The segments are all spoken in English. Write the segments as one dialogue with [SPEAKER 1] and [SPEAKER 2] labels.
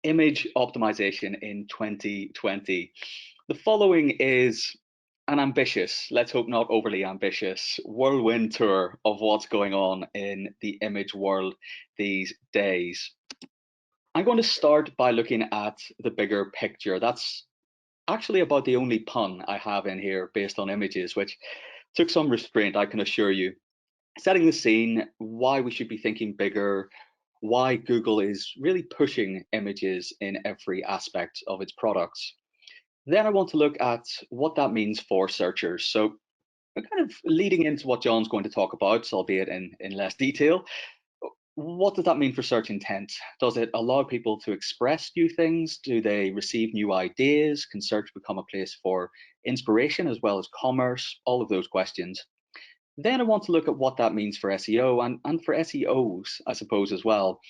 [SPEAKER 1] Image optimization in 2020. The following is an ambitious, let's hope not overly ambitious, whirlwind tour of what's going on in the image world these days. I'm going to start by looking at the bigger picture. That's actually about the only pun I have in here based on images, which took some restraint, I can assure you. Setting the scene, why we should be thinking bigger, why Google is really pushing images in every aspect of its products. Then I want to look at what that means for searchers. So we're kind of leading into what John's going to talk about, albeit in less detail. What does that mean for search intent? Does it allow people to express new things? Do they receive new ideas? Can search become a place for inspiration as well as commerce? All of those questions. Then I want to look at what that means for SEO and for SEOs, I suppose, as well.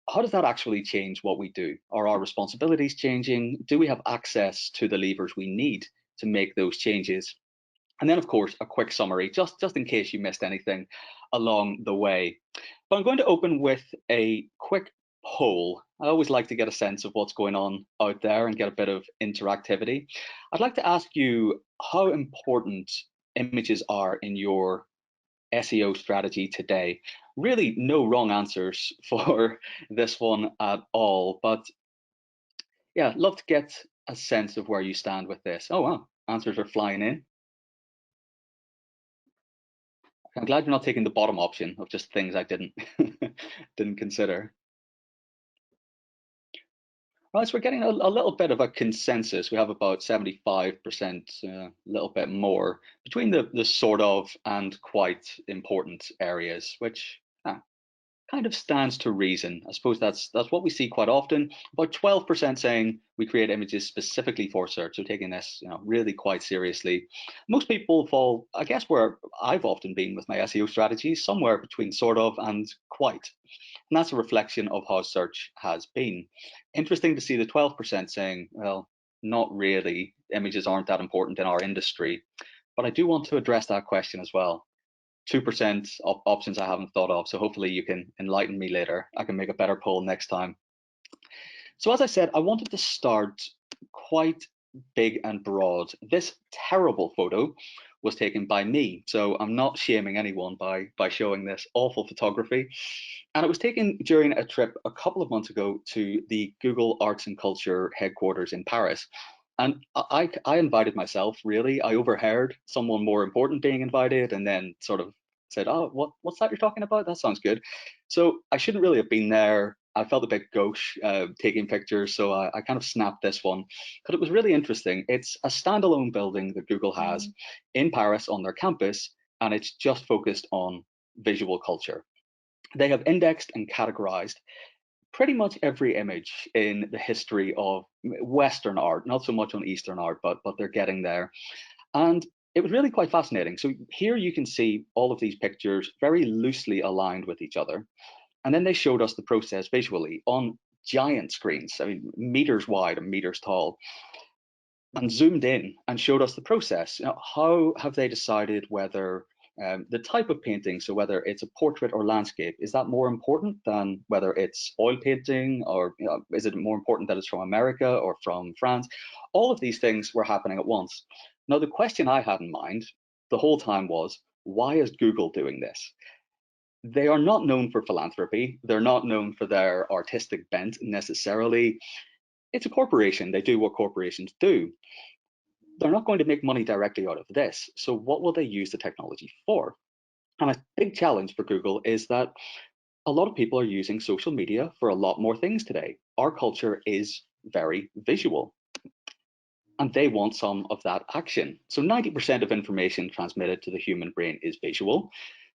[SPEAKER 1] How does that actually change what we do? Are our responsibilities changing? Do we have access to the levers we need to make those changes? And then, of course, a quick summary, just in case you missed anything along the way. But I'm going to open with a quick poll. I always like to get a sense of what's going on out there and get a bit of interactivity. I'd like to ask you how important images are in your SEO strategy today. Really, no wrong answers for this one at all. But yeah, love to get a sense of where you stand with this. Oh, wow, answers are flying in. I'm glad you're not taking the bottom option of just things I didn't didn't consider. Right, so we're getting a little bit of a consensus. We have about 75%, a little bit more between the sort of and quite important areas, which kind of stands to reason. I suppose that's what we see quite often. About 12% saying we create images specifically for search, so taking this, really quite seriously. Most people fall, I guess, where I've often been with my SEO strategies, somewhere between sort of and quite. And that's a reflection of how search has been. Interesting to see the 12% saying, well, not really, images aren't that important in our industry. But I do want to address that question as well. 2% options I haven't thought of, so hopefully you can enlighten me later. I can make a better poll next time. So as I said, I wanted to start quite big and broad. This terrible photo was taken by me, so I'm not shaming anyone by showing this awful photography. And it was taken during a trip a couple of months ago to the Google Arts and Culture headquarters in Paris. And I invited myself, really. I overheard someone more important being invited and then sort of said, oh, what's that you're talking about? That sounds good. So I shouldn't really have been there. I felt a bit gauche taking pictures, so I kind of snapped this one because it was really interesting. It's a standalone building that Google has in Paris on their campus, and it's just focused on visual culture. They have indexed and categorized pretty much every image in the history of Western art, not so much on Eastern art, but they're getting there. And it was really quite fascinating. So here you can see all of these pictures very loosely aligned with each other. And then they showed us the process visually on giant screens, I mean, meters wide and meters tall, and zoomed in and showed us the process. How have they decided whether the type of painting, so whether it's a portrait or landscape, is that more important than whether it's oil painting, or is it more important that it's from America or from France? All of these things were happening at once. Now, the question I had in mind the whole time was, why is Google doing this? They are not known for philanthropy. They're not known for their artistic bent necessarily. It's a corporation. They do what corporations do. They're not going to make money directly out of this. So what will they use the technology for? And a big challenge for Google is that a lot of people are using social media for a lot more things today. Our culture is very visual, and they want some of that action. So 90% of information transmitted to the human brain is visual.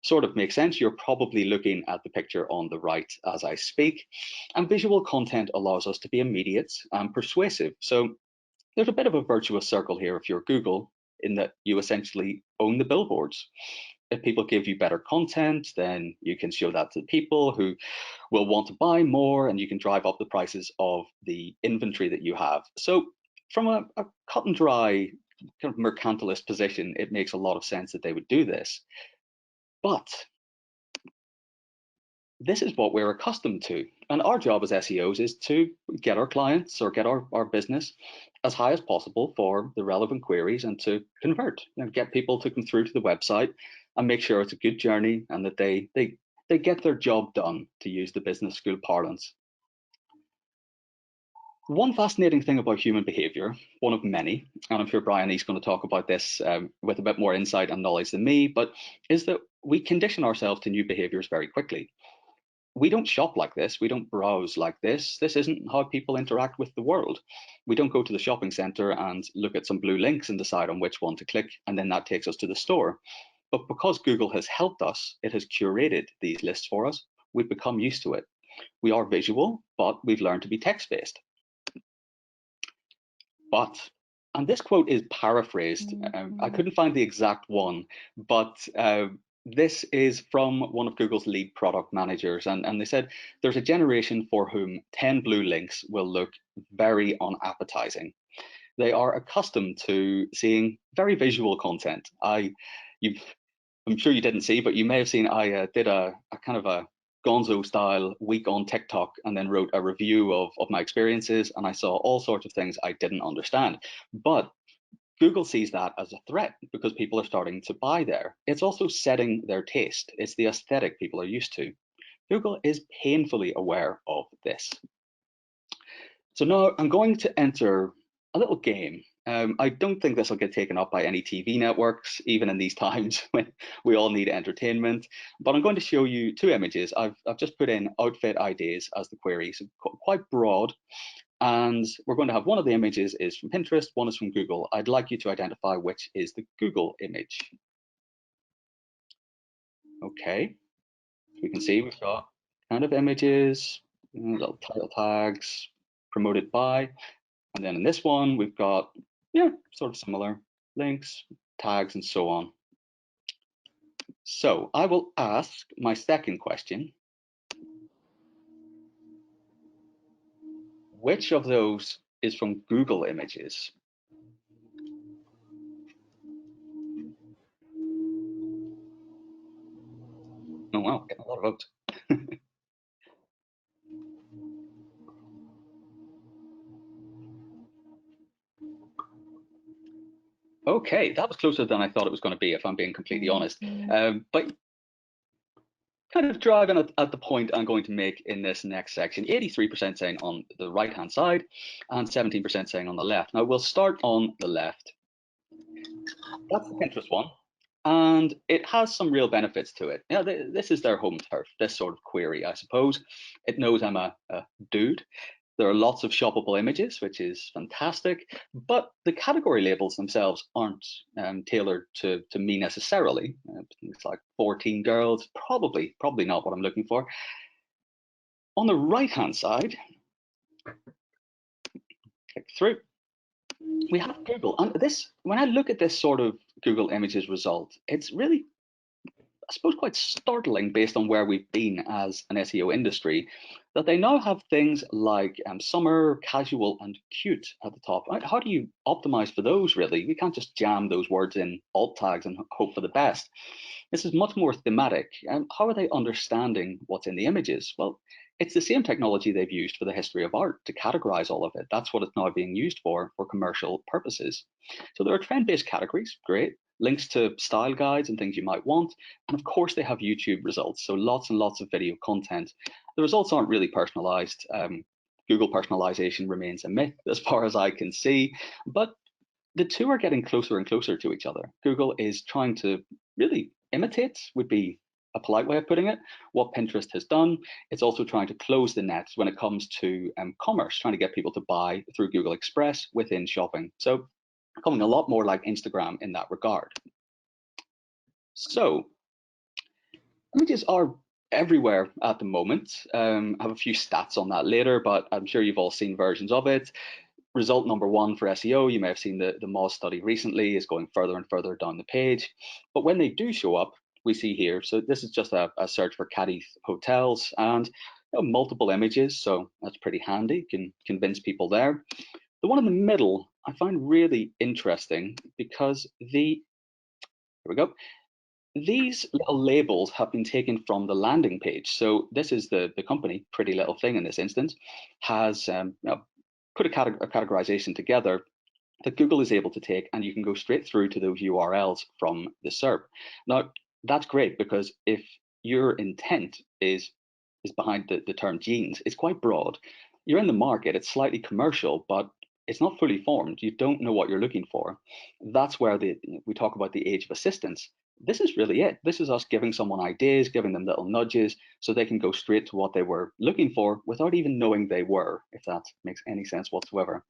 [SPEAKER 1] Sort of makes sense. You're probably looking at the picture on the right as I speak. And visual content allows us to be immediate and persuasive. So there's a bit of a virtuous circle here if you're Google, in that you essentially own the billboards. If people give you better content, then you can show that to people who will want to buy more, and you can drive up the prices of the inventory that you have. So from a cut and dry kind of mercantilist position, it makes a lot of sense that they would do this. But this is what we're accustomed to. And our job as SEOs is to get our clients or get our business as high as possible for the relevant queries and to convert, get people to come through to the website and make sure it's a good journey and that they get their job done, to use the business school parlance. One fascinating thing about human behavior, one of many, and I'm sure Brian is going to talk about this with a bit more insight and knowledge than me, but is that we condition ourselves to new behaviors very quickly. We don't shop like this. We don't browse like this. This isn't how people interact with the world. We don't go to the shopping center and look at some blue links and decide on which one to click, and then that takes us to the store. But because Google has helped us, it has curated these lists for us. We've become used to it. We are visual, but we've learned to be text-based. But, and this quote is paraphrased, I couldn't find the exact one, but this is from one of Google's lead product managers. And they said, there's a generation for whom 10 blue links will look very unappetizing. They are accustomed to seeing very visual content. I'm sure you didn't see, but you may have seen I did a kind of a gonzo style week on TikTok and then wrote a review of my experiences, and I saw all sorts of things I didn't understand. But Google sees that as a threat because people are starting to buy there. It's also setting their taste. It's the aesthetic people are used to. Google is painfully aware of this. So now I'm going to enter a little game. I don't think this will get taken up by any TV networks, even in these times when we all need entertainment. But I'm going to show you two images. I've just put in outfit ideas as the query, so quite broad. And we're going to have one of the images is from Pinterest, one is from Google. I'd like you to identify which is the Google image. Okay, we can see we've got kind of images, little title tags, promoted by. And then in this one, we've got, yeah, sort of similar links, tags, and so on. So I will ask my second question. Which of those is from Google Images? Oh, wow, getting a lot of votes. Okay, that was closer than I thought it was going to be, if I'm being completely honest. But kind of driving at the point I'm going to make in this next section, 83% saying on the right-hand side and 17% saying on the left. Now we'll start on the left. That's the Pinterest one. And it has some real benefits to it. This is their home turf, this sort of query, I suppose. It knows I'm a dude. There are lots of shoppable images, which is fantastic, but the category labels themselves aren't tailored to me necessarily. Things like 14 girls, probably not what I'm looking for. On the right-hand side, click through, we have Google. And this, when I look at this sort of Google Images result, it's really, I suppose, quite startling based on where we've been as an SEO industry, that they now have things like summer, casual, and cute at the top. How do you optimize for those, really? We can't just jam those words in alt tags and hope for the best. This is much more thematic. How are they understanding what's in the images? Well, it's the same technology they've used for the history of art to categorize all of it. That's what it's now being used for commercial purposes. So there are trend-based categories, great. Links to style guides and things you might want. And of course, they have YouTube results. So lots and lots of video content. The results aren't really personalized. Google personalization remains a myth as far as I can see. But the two are getting closer and closer to each other. Google is trying to really imitate, would be a polite way of putting it, what Pinterest has done. It's also trying to close the net when it comes to commerce, trying to get people to buy through Google Express within shopping. So becoming a lot more like Instagram in that regard. So images are everywhere at the moment. I have a few stats on that later, but I'm sure you've all seen versions of it. Result number one for SEO, you may have seen the Moz study recently, is going further and further down the page. But when they do show up, we see here, so this is just a search for Cadiz hotels and multiple images, so that's pretty handy, can convince people there. The one in the middle, I find really interesting because here we go. These little labels have been taken from the landing page. So this is the company, Pretty Little Thing in this instance, has put a categorization together that Google is able to take, and you can go straight through to those URLs from the SERP. Now, that's great because if your intent is behind the term jeans, it's quite broad. You're in the market, it's slightly commercial, but it's not fully formed. You don't know what you're looking for. That's where we talk about the age of assistance. This is really it. This is us giving someone ideas, giving them little nudges so they can go straight to what they were looking for without even knowing they were, if that makes any sense whatsoever.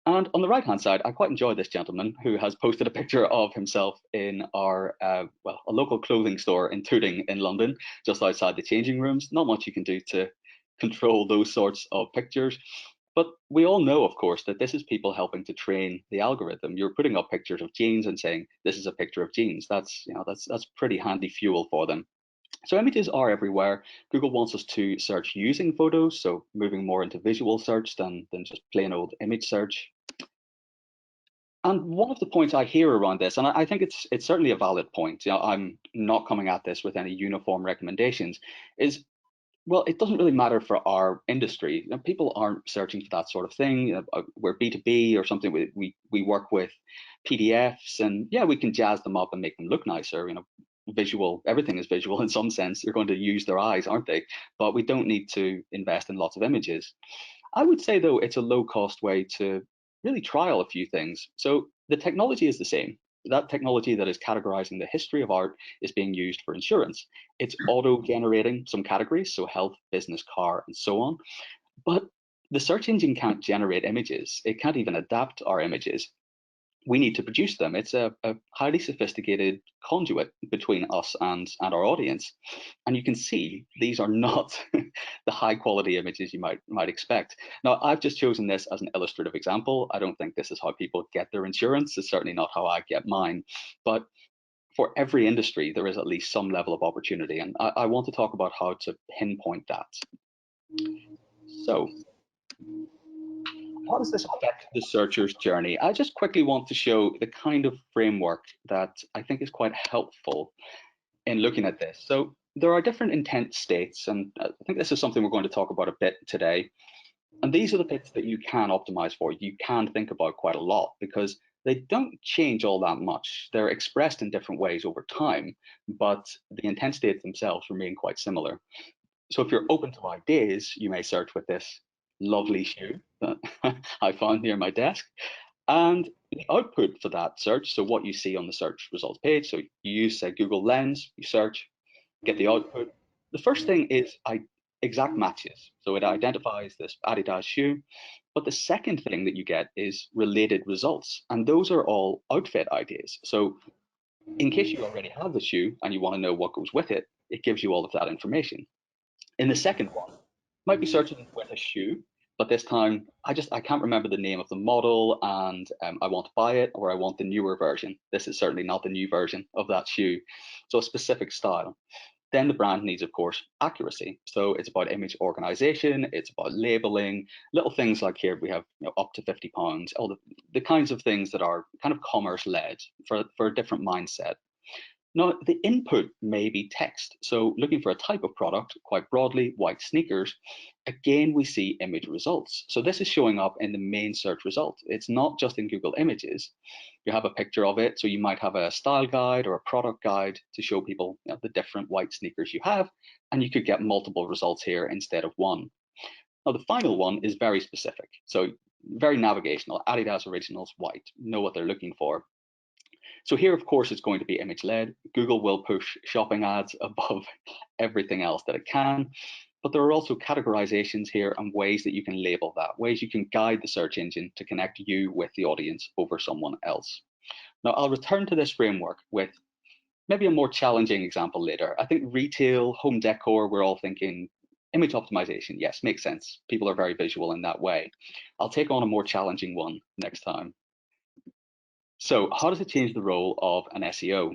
[SPEAKER 1] And on the right hand side, I quite enjoy this gentleman who has posted a picture of himself in our, well, a local clothing store in Tooting in London, just outside the changing rooms. Not much you can do to control those sorts of pictures. But we all know, of course, that this is people helping to train the algorithm. You're putting up pictures of jeans and saying, this is a picture of jeans. That's pretty handy fuel for them. So images are everywhere. Google wants us to search using photos, so moving more into visual search than just plain old image search. And one of the points I hear around this, and I think it's certainly a valid point, I'm not coming at this with any uniform recommendations, is well, it doesn't really matter for our industry. People aren't searching for that sort of thing. We're B2B or something. We work with PDFs, and yeah, we can jazz them up and make them look nicer. Visual, everything is visual in some sense. They're going to use their eyes, aren't they? But we don't need to invest in lots of images. I would say, though, it's a low cost way to really trial a few things. So the technology is the same. That technology that is categorizing the history of art is being used for insurance. It's auto generating some categories, so health, business, car, and so on. But the search engine can't generate images, it can't even adapt our images. We need to produce them. It's a highly sophisticated conduit between us and our audience. And you can see these are not the high quality images you might expect. Now, I've just chosen this as an illustrative example. I don't think this is how people get their insurance. It's certainly not how I get mine. But for every industry, there is at least some level of opportunity. And I want to talk about how to pinpoint that. So how does this affect the searcher's journey? I just quickly want to show the kind of framework that I think is quite helpful in looking at this. So there are different intent states, and I think this is something we're going to talk about a bit today. And these are the bits that you can optimize for. You can think about quite a lot because they don't change all that much. They're expressed in different ways over time, but the intent states themselves remain quite similar. So if you're open to ideas, you may search with this lovely shoe that I found near my desk. And the output for that search, so what you see on the search results page, so you use, say, Google Lens, you search, get the output. The first thing is exact matches. So it identifies this Adidas shoe. But the second thing that you get is related results. And those are all outfit ideas. So in case you already have the shoe and you want to know what goes with it, it gives you all of that information. In the second one, might be searching with a shoe, but this time I can't remember the name of the model, and I want to buy it, or I want the newer version. This is certainly not the new version of that shoe, so a specific style. Then the brand needs, of course, accuracy. So it's about image organization, it's about labeling, little things like here we have up to £50, all the kinds of things that are kind of commerce led for a different mindset. Now, the input may be text. So looking for a type of product, quite broadly, white sneakers, again, we see image results. So this is showing up in the main search result. It's not just in Google Images. You have a picture of it. So you might have a style guide or a product guide to show people the different white sneakers you have, and you could get multiple results here instead of one. Now, the final one is very specific. So very navigational. Adidas Originals white, know what they're looking for. So here, of course, it's going to be image led. Google will push shopping ads above everything else that it can. But there are also categorizations here and ways that you can label that, ways you can guide the search engine to connect you with the audience over someone else. Now, I'll return to this framework with maybe a more challenging example later. I think retail, home decor, we're all thinking image optimization. Yes, makes sense. People are very visual in that way. I'll take on a more challenging one next time. So how does it change the role of an SEO?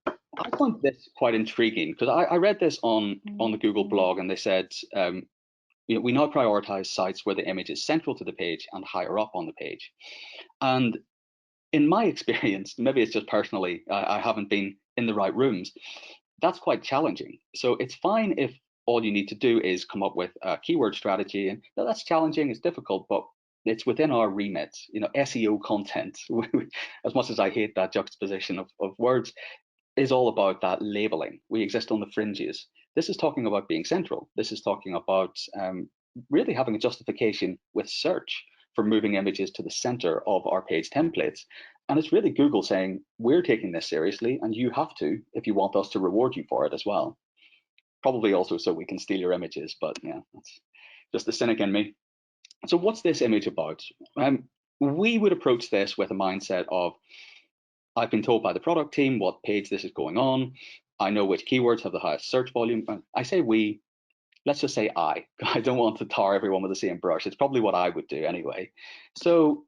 [SPEAKER 1] I find this quite intriguing because I read this on the Google blog, and they said we now prioritize sites where the image is central to the page and higher up on the page. And in my experience, maybe it's just personally, I haven't been in the right rooms. That's quite challenging. So it's fine if all you need to do is come up with a keyword strategy, and that's challenging, it's difficult, but it's within our remit. SEO content, as much as I hate that juxtaposition of words, is all about that labeling. We exist on the fringes. This is talking about being central. This is talking about really having a justification with search for moving images to the center of our page templates. And it's really Google saying, we're taking this seriously, and you have to if you want us to reward you for it as well. Probably also so we can steal your images, but yeah, that's just the cynic in me. So what's this image about? We would approach this with a mindset of, I've been told by the product team what page this is going on. I know which keywords have the highest search volume. I say we, let's just say I. I don't want to tar everyone with the same brush. It's probably what I would do anyway. So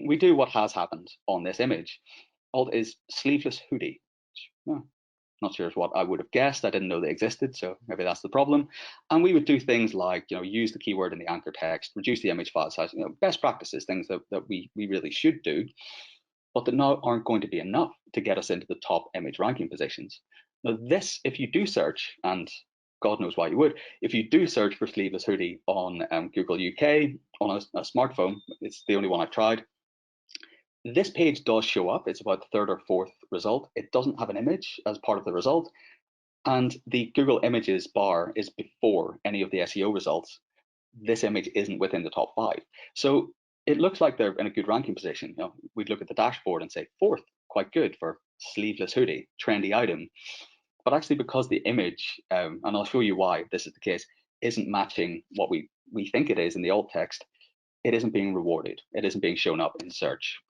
[SPEAKER 1] we do what has happened on this image. Alt is sleeveless hoodie. Well, not sure what I would have guessed. I didn't know they existed, so maybe that's the problem. And we would do things like, use the keyword in the anchor text, reduce the image file size, best practices, things that we really should do, but that now aren't going to be enough to get us into the top image ranking positions. Now this, if you do search, and God knows why you would, if you do search for sleeveless hoodie on Google UK on a smartphone, it's the only one I've tried, this page does show up. It's about the third or fourth result. It doesn't have an image as part of the result. And the Google Images bar is before any of the SEO results. This image isn't within the top 5. So it looks like they're in a good ranking position. We'd look at the dashboard and say fourth, quite good for sleeveless hoodie, trendy item. But actually, because the image, and I'll show you why this is the case, isn't matching what we think it is in the alt text, it isn't being rewarded. It isn't being shown up in search.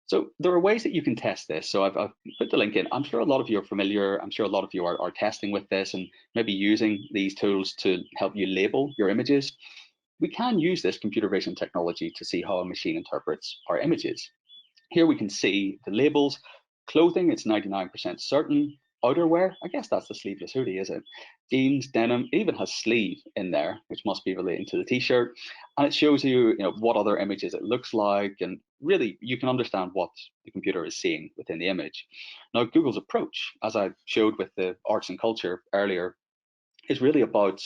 [SPEAKER 1] So there are ways that you can test this. So I've put the link in. I'm sure a lot of you are familiar. I'm sure a lot of you are testing with this and maybe using these tools to help you label your images. We can use this computer vision technology to see how a machine interprets our images. Here we can see the labels. Clothing, it's 99% certain. Outerwear, I guess that's the sleeveless hoodie, is it? Jeans, denim, it even has sleeve in there, which must be relating to the t-shirt. And it shows you, what other images it looks like, and really you can understand what the computer is seeing within the image. Now, Google's approach, as I showed with the arts and culture earlier, is really about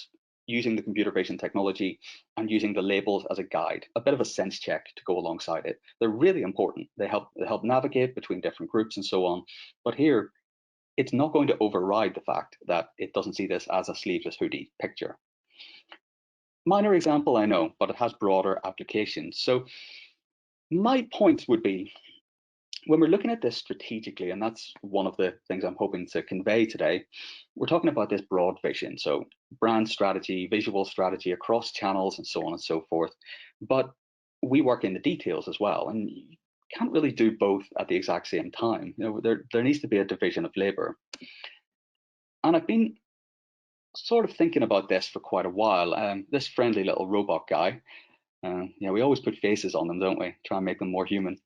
[SPEAKER 1] using the computer vision technology and using the labels as a guide, a bit of a sense check to go alongside it. They're really important. They help navigate between different groups and so on. But here, it's not going to override the fact that it doesn't see this as a sleeveless hoodie picture. Minor example, I know, but it has broader applications. So my point would be, when we're looking at this strategically, and that's one of the things I'm hoping to convey today, we're talking about this broad vision. So brand strategy, visual strategy across channels and so on and so forth. But we work in the details as well. And you can't really do both at the exact same time. There needs to be a division of labor. And I've been sort of thinking about this for quite a while. This friendly little robot guy, we always put faces on them, don't we? Try and make them more human.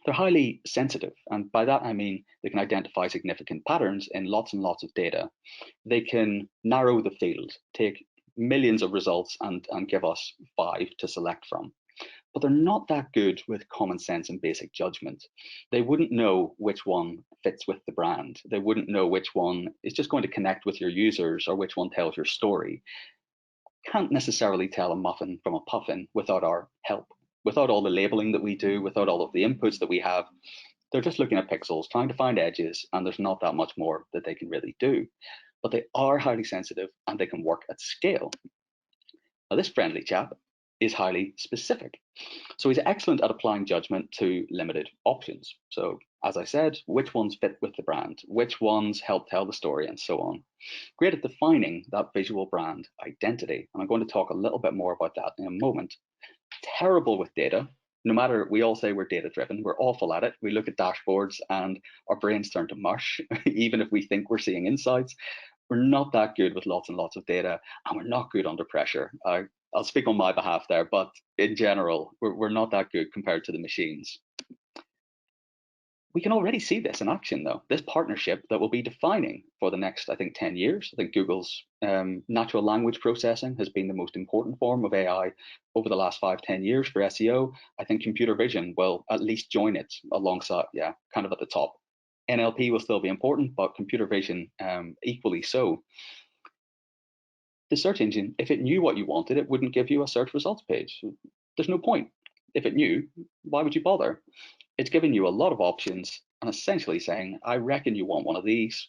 [SPEAKER 1] They're highly sensitive, and by that I mean they can identify significant patterns in lots and lots of data. They can narrow the field, take millions of results and give us 5 to select from. But they're not that good with common sense and basic judgment. They wouldn't know which one fits with the brand. They wouldn't know which one is just going to connect with your users or which one tells your story. Can't necessarily tell a muffin from a puffin without our help. Without all the labeling that we do, without all of the inputs that we have, they're just looking at pixels, trying to find edges, and there's not that much more that they can really do. But they are highly sensitive and they can work at scale. Now, this friendly chap is highly specific. So he's excellent at applying judgment to limited options. So as I said, which ones fit with the brand, which ones help tell the story, and so on. Great at defining that visual brand identity. And I'm going to talk a little bit more about that in a moment. Terrible with data. No matter, we all say we're data driven, we're awful at it. We look at dashboards and our brains turn to mush, even if we think we're seeing insights. We're not that good with lots and lots of data, and we're not good under pressure. I'll speak on my behalf there, but in general, we're not that good compared to the machines. We can already see this in action, though. This partnership that will be defining for the next, I think, 10 years. I think Google's natural language processing has been the most important form of AI over the last 5, 10 years for SEO. I think computer vision will at least join it alongside, yeah, kind of at the top. NLP will still be important, but computer vision equally so. The search engine, if it knew what you wanted, it wouldn't give you a search results page. There's no point. If it knew, why would you bother? It's giving you a lot of options and essentially saying, I reckon you want one of these.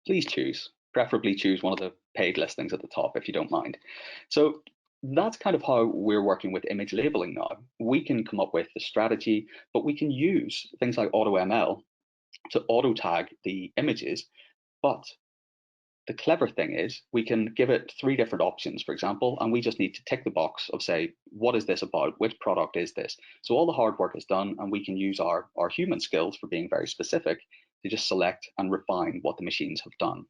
[SPEAKER 1] Please choose. Preferably choose one of the paid listings at the top if you don't mind. So that's kind of how we're working with image labeling now. We can come up with the strategy, but we can use things like AutoML to auto tag the images. But the clever thing is we can give it 3 different options, for example, and we just need to tick the box of say, what is this about? Which product is this? So all the hard work is done, and we can use our human skills for being very specific to just select and refine what the machines have done.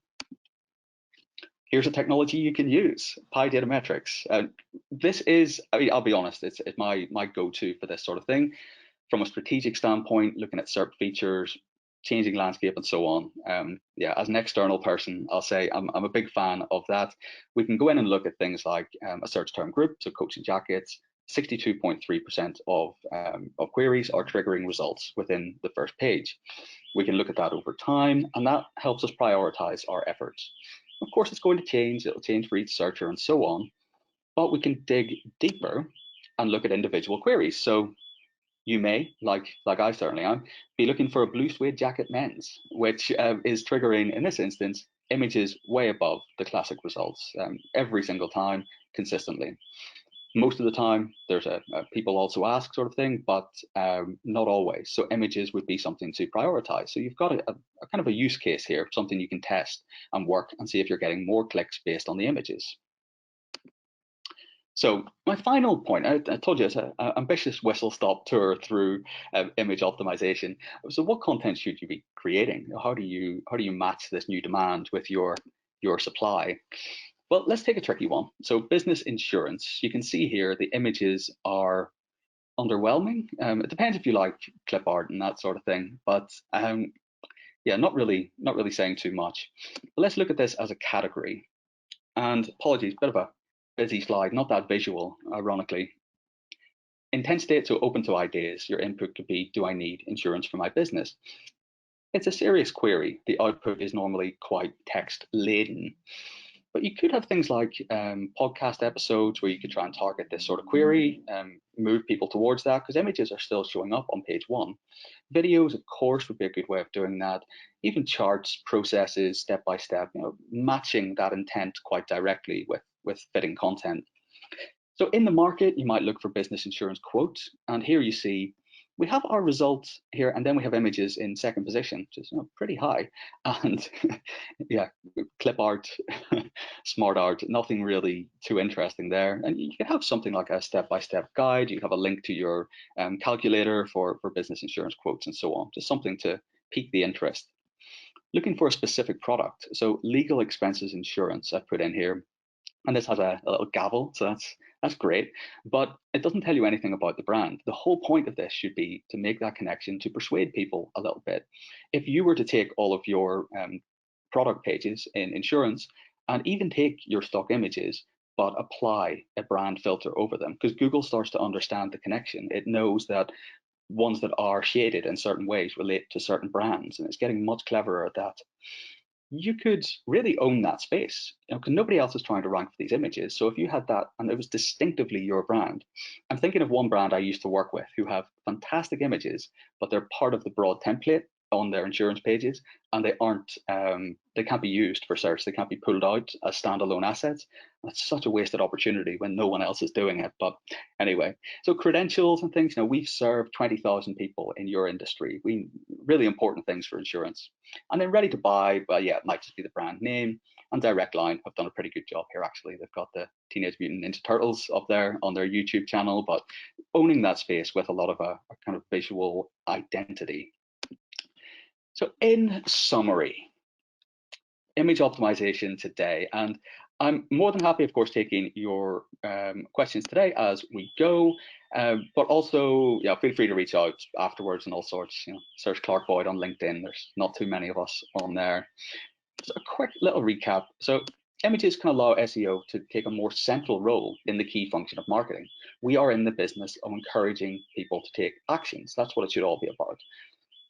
[SPEAKER 1] Here's a technology you can use, PyDatametrics. This is, I mean, I'll be honest, it's my go-to for this sort of thing. From a strategic standpoint, looking at SERP features, changing landscape and so on. Yeah, as an external person, I'll say I'm a big fan of that. We can go in and look at things like a search term group, so coats and jackets. 62.3% of queries are triggering results within the first page. We can look at that over time, and that helps us prioritize our efforts. Of course, it's going to change. It'll change for each searcher and so on, but we can dig deeper and look at individual queries. So you may, like I certainly am, be looking for a blue suede jacket men's, which is triggering, in this instance, images way above the classic results every single time, consistently. Most of the time, there's a people also ask sort of thing, but not always. So images would be something to prioritize. So you've got a kind of a use case here, something you can test and work and see if you're getting more clicks based on the images. So my final point, I told you it's an ambitious whistle-stop tour through image optimization. So what content should you be creating? How do you match this new demand with your supply? Well, let's take a tricky one. So business insurance, you can see here the images are underwhelming. It depends if you like clip art and that sort of thing, but yeah, not really saying too much. But let's look at this as a category. And apologies, bit of a busy slide, not that visual, ironically. Intent state, so open to ideas. Your input could be, do I need insurance for my business? It's a serious query. The output is normally quite text laden. But you could have things like podcast episodes where you could try and target this sort of query, move people towards that, because images are still showing up on page 1. Videos, of course, would be a good way of doing that. Even charts, processes, step by step, matching that intent quite directly with fitting content. So in the market, you might look for business insurance quotes, and here you see we have our results here, and then we have images in second position, which is pretty high. And yeah, clip art, smart art, nothing really too interesting there. And you can have something like a step-by-step guide. You have a link to your calculator for business insurance quotes and so on, just something to pique the interest. Looking for a specific product. So legal expenses insurance I've put in here. And this has a little gavel, so that's great, but it doesn't tell you anything about the brand. The whole point of this should be to make that connection, to persuade people a little bit. If you were to take all of your product pages in insurance and even take your stock images, but apply a brand filter over them, because Google starts to understand the connection. It knows that ones that are shaded in certain ways relate to certain brands, and it's getting much cleverer at that. You could really own that space, because nobody else is trying to rank for these images. So if you had that and it was distinctively your brand, I'm thinking of one brand I used to work with who have fantastic images, but they're part of the broad template on their insurance pages, and they aren't, they can't be used for search. They can't be pulled out as standalone assets. That's such a wasted opportunity when no one else is doing it. But anyway, so credentials and things, we've served 20,000 people in your industry. We really important things for insurance. And then ready to buy, well, yeah, it might just be the brand name. And Direct Line have done a pretty good job here, actually. They've got the Teenage Mutant Ninja Turtles up there on their YouTube channel, but owning that space with a lot of a kind of visual identity. So in summary, image optimization today, and I'm more than happy, of course, taking your questions today as we go, but also, yeah, feel free to reach out afterwards and all sorts. Search Clark Boyd on LinkedIn. There's not too many of us on there. So a quick little recap. So images can allow SEO to take a more central role in the key function of marketing. We are in the business of encouraging people to take actions. That's what it should all be about.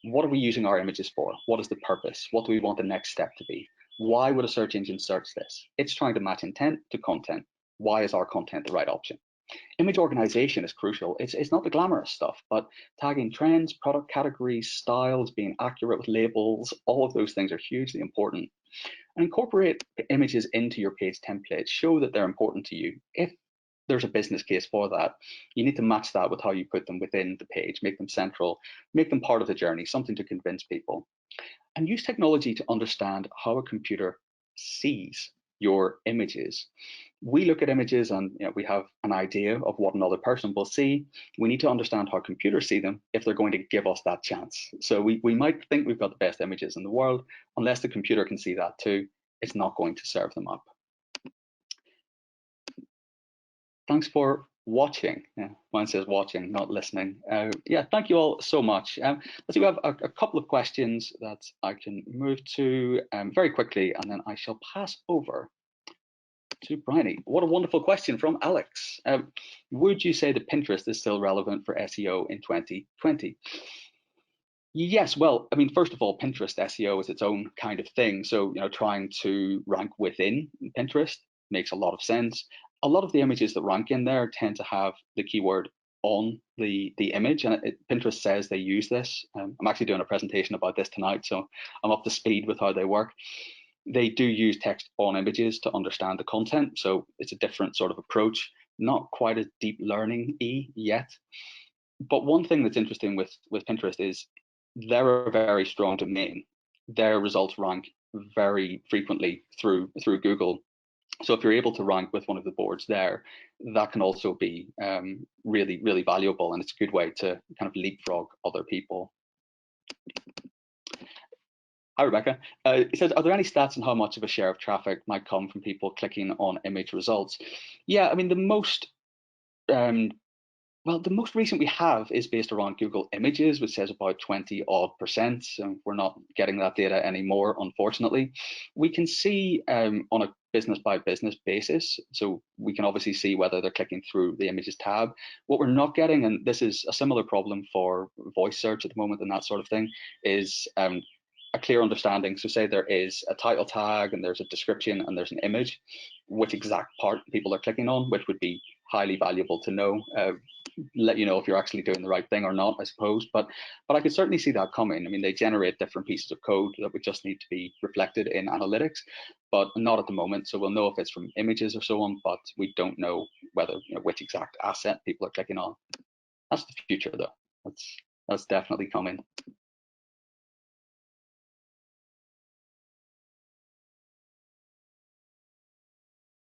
[SPEAKER 1] What are we using our images for? What is the purpose? What do we want the next step to be? Why would a search engine search this? It's trying to match intent to content. Why is our content the right option? Image organization is crucial. It's not the glamorous stuff, but tagging trends, product categories, styles, being accurate with labels, all of those things are hugely important. And incorporate images into your page templates. Show that they're important to you. If there's a business case for that, you need to match that with how you put them within the page, make them central, make them part of the journey, something to convince people. And use technology to understand how a computer sees your images. We look at images and we have an idea of what another person will see. We need to understand how computers see them if they're going to give us that chance. So we might think we've got the best images in the world. Unless the computer can see that too, it's not going to serve them up. Thanks for watching. Mine says watching, not listening. Yeah, thank you all so much. Let's see, we have a couple of questions that I can move to very quickly, and then I shall pass over to Bryony. What a wonderful question from Alex. Would you say that Pinterest is still relevant for SEO in 2020? Yes, well, I mean, first of all, Pinterest SEO is its own kind of thing. So, trying to rank within Pinterest makes a lot of sense. A lot of the images that rank in there tend to have the keyword on the image, and Pinterest says they use this. I'm actually doing a presentation about this tonight, so I'm up to speed with how they work. They do use text on images to understand the content, so it's a different sort of approach, not quite as deep learning-y yet. But one thing that's interesting with Pinterest is they're a very strong domain. Their results rank very frequently through Google. So if you're able to rank with one of the boards there, that can also be really, really valuable, and it's a good way to kind of leapfrog other people. Hi, Rebecca. It says, are there any stats on how much of a share of traffic might come from people clicking on image results? Yeah, I mean, the most recent we have is based around Google Images, which says about 20 odd %. We're not getting that data anymore, unfortunately. We can see on a business by business basis, so we can obviously see whether they're clicking through the images tab. What we're not getting, and this is a similar problem for voice search at the moment and that sort of thing, is a clear understanding. So say there is a title tag and there's a description and there's an image, which exact part people are clicking on, which would be highly valuable to know. Let you know if you're actually doing the right thing or not, I suppose. But I could certainly see that coming. I mean, they generate different pieces of code that would just need to be reflected in analytics, but not at the moment. So we'll know if it's from images or so on, but we don't know whether which exact asset people are clicking on. That's the future, though. That's definitely coming.